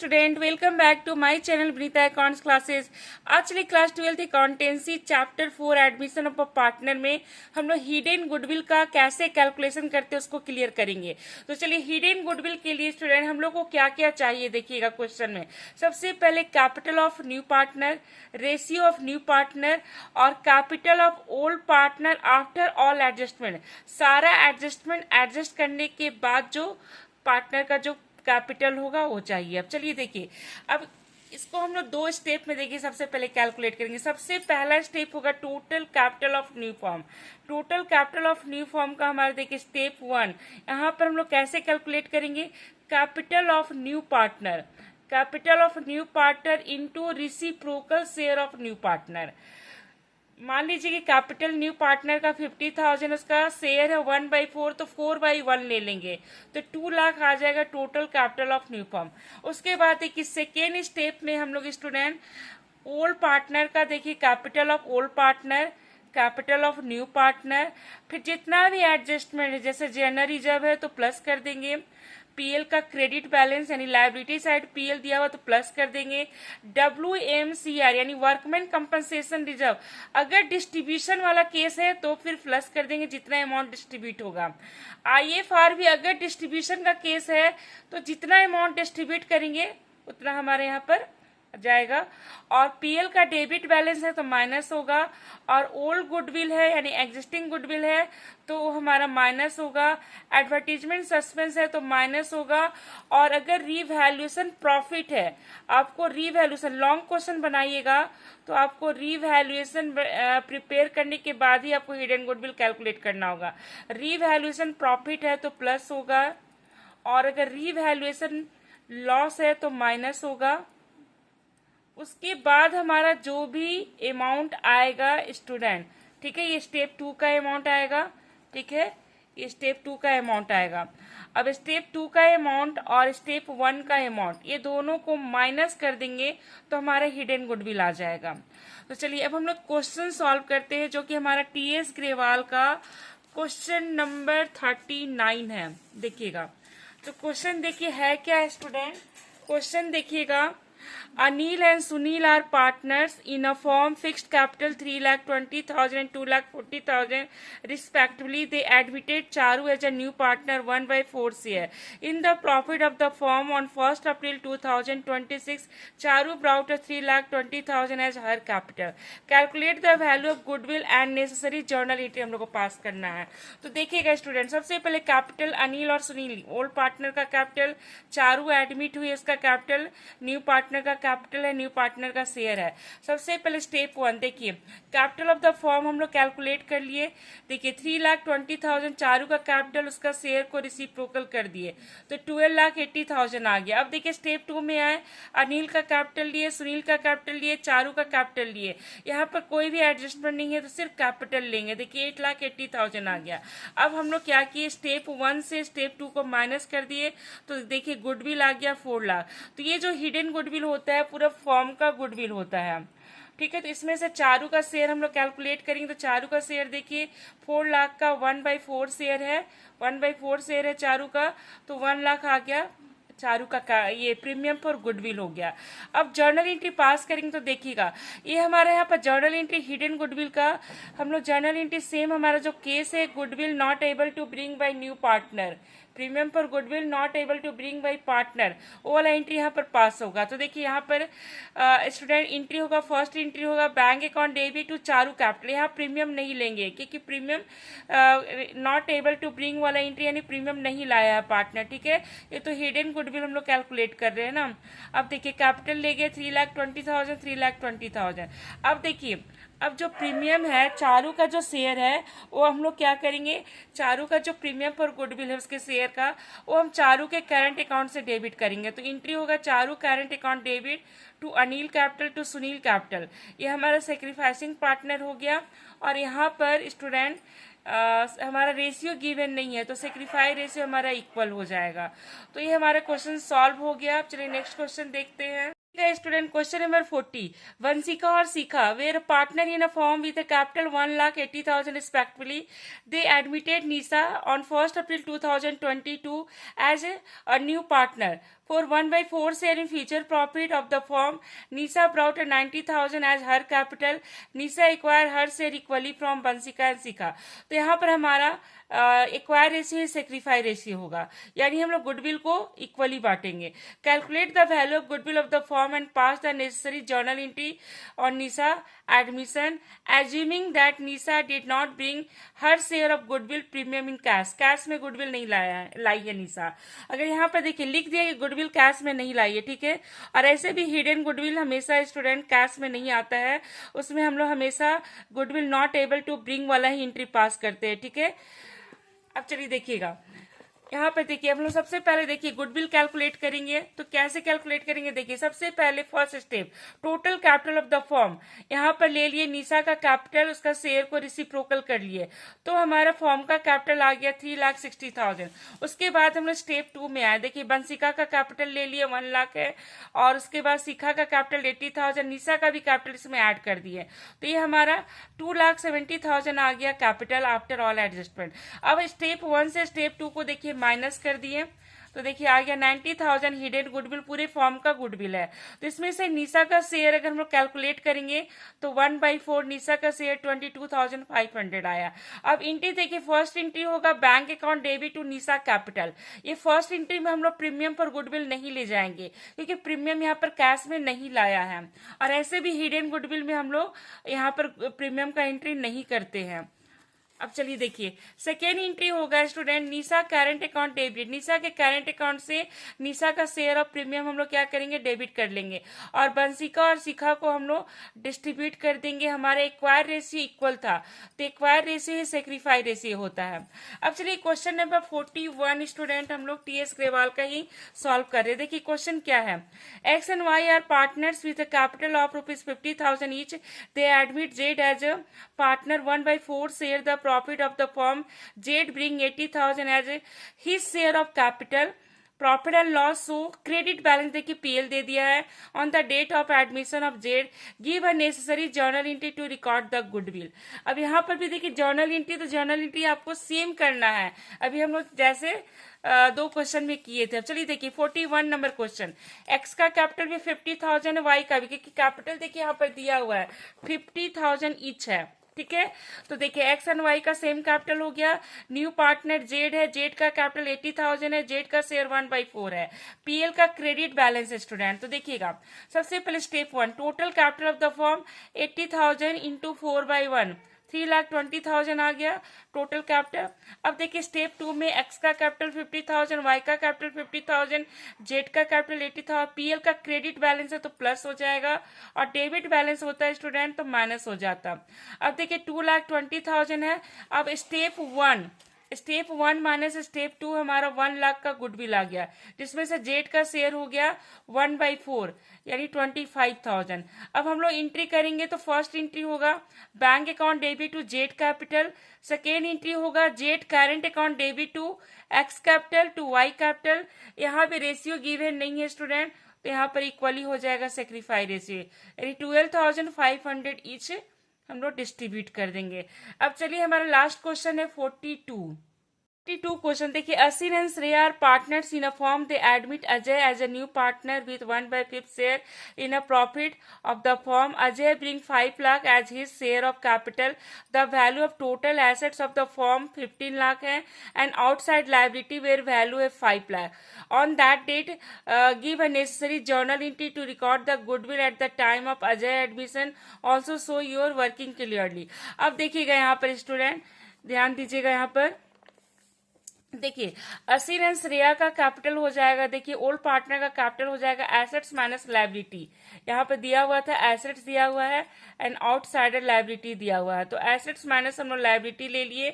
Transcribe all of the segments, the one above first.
Student, welcome back to my channel Breeta accounts classes. आज चलिए class 12 accountancy chapter 4 admission of a partner में हम लोग हिडन गुडविल का कैसे कैलकुलेशन करते हैं उसको क्लियर करेंगे। तो चलिए, हिडन गुडविल के लिए स्टूडेंट हम लोग को क्या क्या चाहिए देखिएगा क्वेश्चन में। सबसे पहले capital of new partner, ratio of new partner और capital of old partner after all adjustment. सारा एडजस्टमेंट एडजस्ट करने के बाद जो पार्टनर का जो कैपिटल होगा वो चाहिए। अब चलिए देखिए, अब इसको हम लोग दो स्टेप में देखिए सबसे पहले कैलकुलेट करेंगे। सबसे पहला स्टेप होगा total capital of new form. Total capital of new form का हमारा देखिए स्टेप 1, यहाँ पर हम लोग कैसे कैलकुलेट करेंगे। Capital of new partner, capital of new partner into reciprocal share of new partner. मान लीजिए कि कैपिटल न्यू पार्टनर का 50,000, उसका शेयर है 1/4, तो 4/1 ले लेंगे तो 2 लाख आ जाएगा total capital of new form. उसके बाद देखिए सेकेंड स्टेप में हम लोग स्टूडेंट ओल्ड पार्टनर का देखिए capital of old partner, capital of new partner, फिर जितना भी एडजस्टमेंट है जैसे जनरल रिजर्व है तो प्लस कर देंगे, पीएल का क्रेडिट बैलेंस यानी लायबिलिटी साइड पीएल दिया हुआ तो प्लस कर देंगे, WMCR यानी वर्कमैन कंपनसेशन रिजर्व अगर डिस्ट्रीब्यूशन वाला केस है तो फिर प्लस कर देंगे जितना अमाउंट डिस्ट्रीब्यूट होगा। IFR भी अगर डिस्ट्रीब्यूशन का केस है तो जितना अमाउंट डिस्ट्रीब्यूट करेंगे उतना हमारे यहाँ पर जाएगा। और पीएल का डेबिट बैलेंस है तो माइनस होगा, और ओल्ड गुडविल है यानी एग्जिस्टिंग गुडविल है तो वो हमारा माइनस होगा। एडवर्टीजमेंट सस्पेंस है तो माइनस होगा। और अगर रीवैल्यूएशन प्रॉफिट है, आपको रीवैल्यूएशन लॉन्ग क्वेश्चन बनाइएगा तो आपको रीवैल्यूएशन प्रिपेयर करने के बाद ही आपको हिडन गुडविल कैलकुलेट करना होगा। रीवैल्यूएशन प्रॉफिट है तो प्लस होगा, और अगर रीवैल्यूएशन लॉस है तो माइनस होगा। उसके बाद हमारा जो भी अमाउंट आएगा स्टूडेंट, ठीक है, ये स्टेप 2 का अमाउंट आएगा, ठीक है, ये स्टेप 2 का अमाउंट आएगा। अब स्टेप 2 का अमाउंट और स्टेप 1 का अमाउंट ये दोनों को माइनस कर देंगे तो हमारा हिडन गुडविल आ जाएगा। तो चलिए अब हम लोग क्वेश्चन सॉल्व करते हैं जो कि हमारा TS ग्रेवाल का क्वेश्चन नंबर 39 है। देखिएगा, तो क्वेश्चन देखिए है क्या स्टूडेंट। क्वेश्चन देखिएगा, Anil and Sunil are partners in a firm, fixed capital 3,20,000 and 2,40,000 respectively. They admitted Charu as a new partner 1/4 share. In the profit of the firm on 1st April 2026, Charu brought a 3,20,000 as her capital. Calculate the value of goodwill and necessary journal entry हम लोग को पास करना है। तो देखिएगा student, सबसे पहले capital Anil और सुनील ओल्ड पार्टनर का कैपिटल, चारू एडमिट हुई उसका कैपिटल, न्यू पार्टनर का कैपिटल है, न्यू पार्टनर का शेयर है। सबसे पहले स्टेप 1 देखिए, कैपिटल ऑफ द फर्म हम लोग कैलकुलेट कर लिए। देखिए 3,20,000 चारू का कैपिटल, उसका शेयर को रिसिप्रोकल कर दिए तो 12,80,000 आ गया। अब देखिए स्टेप 2 में आए, अनिल का कैपिटल लिए, सुनील का कैपिटल लिए, चारू का कैपिटल लिए। यहाँ पर कोई भी एडजस्टमेंट नहीं है तो सिर्फ कैपिटल लेंगे। देखिए 8,80,000 आ गया। अब हम लोग क्या किए, स्टेप 1 से स्टेप 2 को माइनस कर दिए तो देखिए गुडविल आ गया 4 लाख। तो ये जो हिडन गुडविल होता है पूरा फॉर्म का गुडविल होता है, ठीक है। तो इसमें से चारू का शेयर हम लोग कैलकुलेट करेंगे तो चारू का शेयर देखिए 4 लाख का 1/4 शेयर है, 1/4 शेयर है चारू का, तो 1 लाख आ गया चारू का ये प्रीमियम पर गुडविल हो गया। अब जर्नल एंट्री पास करेंगे तो देखिएगा ये हमारे यहाँ पर जर्नल एंट्री हिडन गुडविल का हम लोग जर्नल एंट्री सेम हमारा जो केस है, goodwill not able to bring by new partner, premium पर goodwill not able to bring by partner, वो वाला एंट्री यहाँ पर पास होगा। तो देखिए यहाँ पर स्टूडेंट एंट्री होगा, फर्स्ट एंट्री होगा bank account debit to Charu capital. यहाँ प्रीमियम नहीं लेंगे क्योंकि premium not able to bring वाला एंट्री यानी प्रीमियम नहीं लाया है पार्टनर, ठीक है। ये तो हिडन गुडविल हम लोग कैलकुलेट कर रहे हैं ना। अब देखिए कैपिटल ले गए 3,20,000, 3,20,000। अब देखिए अब जो प्रीमियम है चारू का जो शेयर है वो हम लोग क्या करेंगे, चारू का जो प्रीमियम पर गुडविल है उसके शेयर का वो हम चारू के करंट अकाउंट से डेबिट करेंगे। तो एंट्री होगा Charu current account debit to Anil capital to Sunil capital. ये हमारा सेक्रीफाइसिंग पार्टनर हो गया। और यहाँ पर स्टूडेंट हमारा रेशियो गिवन नहीं है तो सेक्रीफाई रेशियो हमारा इक्वल हो जाएगा। तो ये हमारा क्वेश्चन सॉल्व हो गया। चलिए नेक्स्ट क्वेश्चन देखते हैं। स्टूडेंट क्वेश्चन नंबर 40 वंशिका और Shikha were partner in a form with a capital 1,80,000 respectively. They admitted Nisa on 1st April 2022 as a new partner. For 1/4 share in future profit of the firm, Nisa brought a 90,000 as her capital. Nisa acquired her share equally from Vansika and Shikha. तो यहाँ पर हमारा acquire ratio sacrifice ratio होगा, यानी हम लोग goodwill को equally बांटेंगे. Calculate the value of goodwill of the firm and pass the necessary journal entry on Nisha admission, assuming that Nisha did not bring her share of goodwill premium in cash. Cash में goodwill नहीं लाई है निशा. अगर यहाँ पर देखिए लिख दिया कि गुडविल कैश में नहीं लाई है, ठीक है. और ऐसे भी हिडन गुडविल हमेशा स्टूडेंट कैश में नहीं आता है, उसमें हम लोग हमेशा goodwill not able to bring वाला ही एंट्री पास करते हैं, ठीक है. अब चलिए देखिएगा, यहाँ पर देखिए हम लोग सबसे पहले देखिए गुडविल कैलकुलेट करेंगे. तो कैसे कैलकुलेट करेंगे, देखिए सबसे पहले first step total capital of the form. यहाँ पर ले लिए निशा का कैपिटल, उसका शेयर को रिसिप्रोकल कर लिए, तो हमारा फॉर्म का कैपिटल आ गया 3,60,000. उसके बाद हम लोग स्टेप 2 में आए. देखिए वंशिका का कैपिटल ले लिए 1 लाख है, और उसके बाद शिखा का कैपिटल 80,000, निशा का भी कैपिटल इसमें ऐड कर दिए. तो ये हमारा 2,70,000 आ गया कैपिटल आफ्टर ऑल एडजस्टमेंट. अब स्टेप 1 से स्टेप 2 को देखिए माइनस कर दिए, तो देखिए आ गया 90,000 हिडन गुडविल, पूरे फॉर्म का गुडविल है. तो इसमें से निशा का शेयर अगर हम लोग कैलकुलेट करेंगे तो 1/4 निशा का शेयर 22,500 आया. अब एंट्री देखिए फर्स्ट एंट्री होगा bank account debit to Nisha capital. ये फर्स्ट एंट्री में हम लोग प्रीमियम पर गुडविल नहीं ले जाएंगे, क्योंकि प्रीमियम यहाँ पर कैश में नहीं लाया है, और ऐसे भी हिडन गुडविल में हम लोग यहाँ पर प्रीमियम का एंट्री नहीं करते हैं. अब चलिए देखिए सेकेंड एंट्री होगा स्टूडेंट निशा करंट अकाउंट डेबिट. निशा के करंट अकाउंट से निशा का शेयर ऑफ प्रीमियम हम लोग क्या करेंगे, डेबिट कर लेंगे, और वंशिका और शिखा को हम लोग डिस्ट्रीब्यूट कर देंगे. हमारा एक्वायर रेशियो इक्वल था, तो एक्वायर रेशियो ही सेक्रीफाई रेशियो होता है. अब चलिए क्वेश्चन नंबर 41 स्टूडेंट हम लोग टी.एस. ग्रेवाल का ही सॉल्व कर रहे हैं. देखिए क्वेश्चन क्या है, X and Y are partners with a capital of ₹50,000 each. They admit Z as a partner 1/4 share the profit of the firm. Jade bring 80,000 as his share of capital. Profit and loss so credit balance देखिए PL दे दिया है. On the date of admission of Z give a necessary journal entry to record the goodwill. अब यहाँ पर भी देखिए journal entry, तो जर्नल एंट्री आपको सेम करना है, अभी हम लोग जैसे 2 क्वेश्चन में किए थे. अब चलिए देखिए 41 नंबर क्वेश्चन. एक्स का कैपिटल भी 50,000 है, वाई का भी, क्योंकि कैपिटल देखिए यहाँ पर दिया हुआ है 50,000 ईच है, ठीक है. तो देखिए एक्स एंड वाई का सेम कैपिटल हो गया. न्यू पार्टनर जेड है, जेड का कैपिटल 80,000 है, जेड का शेयर 1/4 है. पीएल का क्रेडिट बैलेंस है स्टूडेंट. तो देखिएगा सबसे पहले step 1 total capital of the form 80,000 into 4/1 3,20,000 आ गया टोटल कैपिटल. अब देखिए स्टेप 2 में एक्स का कैपिटल 50,000, वाई का कैपिटल 50,000, जेड का कैपिटल 80,000. पीएल का क्रेडिट बैलेंस है तो प्लस हो जाएगा, और डेबिट बैलेंस होता है स्टूडेंट तो माइनस हो जाता. अब देखिए 2,20,000 है. अब स्टेप 1 माइनस स्टेप 2 हमारा 1 लाख का गुडविल आ गया, जिसमें से जेड का शेयर हो गया 1/4 यानी 25,000. अब हम लोग एंट्री करेंगे तो फर्स्ट एंट्री होगा bank account debit to Z capital. Second entry होगा Z current account debit to X capital to Y capital. यहाँ पे रेशियो गिवन नहीं है स्टूडेंट, तो यहाँ पर इक्वली हो जाएगा सेक्रीफाई रेशियो, यानी 12,500 ईच हम लोग डिस्ट्रीब्यूट कर देंगे. अब चलिए हमारा लास्ट क्वेश्चन है 42 क्वेश्चन. देखिए Asin and Shreya are partners in a form. They admit Ajay as a new partner with 1/5 share in a profit of the form. Ajay bring 5 lakh as his share of capital. The value of total assets of the form 15 lakh है, and outside liability where value है 5 lakh. On that date give a necessary journal entry to record the goodwill at the time of Ajay admission. Also show your working clearly. अब देखिएगा यहाँ पर student ध्यान दीजिएगा, यहाँ पर देखिए असिन एंड श्रेया का कैपिटल हो जाएगा, देखिए ओल्ड पार्टनर का कैपिटल हो जाएगा एसेट्स माइनस लाइबिलिटी. यहाँ पे दिया हुआ था एसेट्स दिया हुआ है एंड आउटसाइडर लाइबिलिटी दिया हुआ है. तो एसेट्स माइनस हम लोग लाइबिलिटी ले लिए,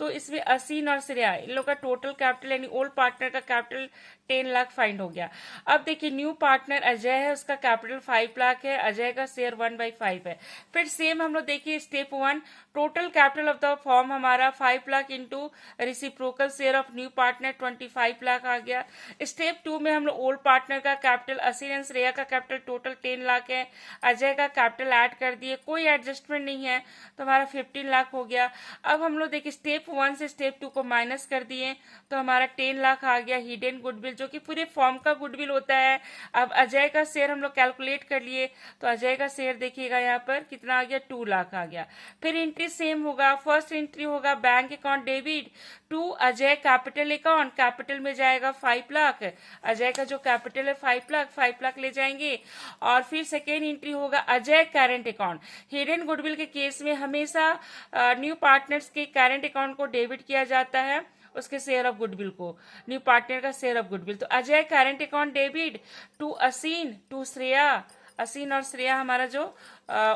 तो इसमें असीन और श्रेया इन लोग का टोटल कैपिटल यानी ओल्ड पार्टनर का कैपिटल 10 लाख फाइंड हो गया। अब देखिए न्यू पार्टनर अजय है, उसका कैपिटल 5 लाख है, अजय का शेयर 1/5 है। फिर सेम हम लोग देखिए step 1 total capital of the form हमारा 5 lakh into reciprocal share of new partner 25 lakh आ गया। स्टेप 2 में हम लोग ओल्ड पार्टनर का कैपिटल असीन एंड श्रेया का कैपिटल टोटल 10 लाख है, अजय का कैपिटल ऐड कर दिए, कोई एडजस्टमेंट नहीं है तो हमारा 15 लाख हो गया। अब हम लोग देखिए स्टेप 1 से स्टेप 2 को माइनस कर दिए तो हमारा 10 लाख आ गया हिडन गुडविल जो कि पूरे फॉर्म का गुडविल होता है। अब अजय का शेयर हम लोग कैलकुलेट कर लिए तो अजय का शेयर देखिएगा यहाँ पर कितना आ गया 2 लाख आ गया। फिर एंट्री सेम होगा, फर्स्ट एंट्री होगा bank account debit to Ajay capital account, capital में जाएगा 5 लाख, अजय का जो कैपिटल है 5 लाख ले जाएंगे। और फिर सेकेंड एंट्री होगा Ajay current account. Hidden goodwill के केस में हमेशा न्यू पार्टनर्स के करेंट अकाउंट को डेबिट किया जाता है, उसके शेयर ऑफ गुडविल को, न्यू पार्टनर का शेयर ऑफ गुडविल। तो Ajay current account debit to Asin to Shreya, Asin और श्रेया हमारा जो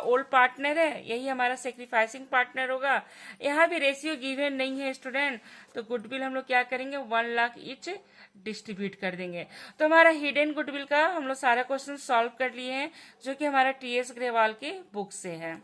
ओल्ड पार्टनर है यही हमारा सेक्रीफाइसिंग पार्टनर होगा। यहाँ भी रेशियो गिवन नहीं है स्टूडेंट, तो गुडविल हम लोग क्या करेंगे 1 लाख ईच डिस्ट्रीब्यूट कर देंगे। तो हमारा हिडन गुडविल का हम लोग सारा क्वेश्चन सॉल्व कर लिए हैं जो कि हमारा TS ग्रेवाल के बुक से है।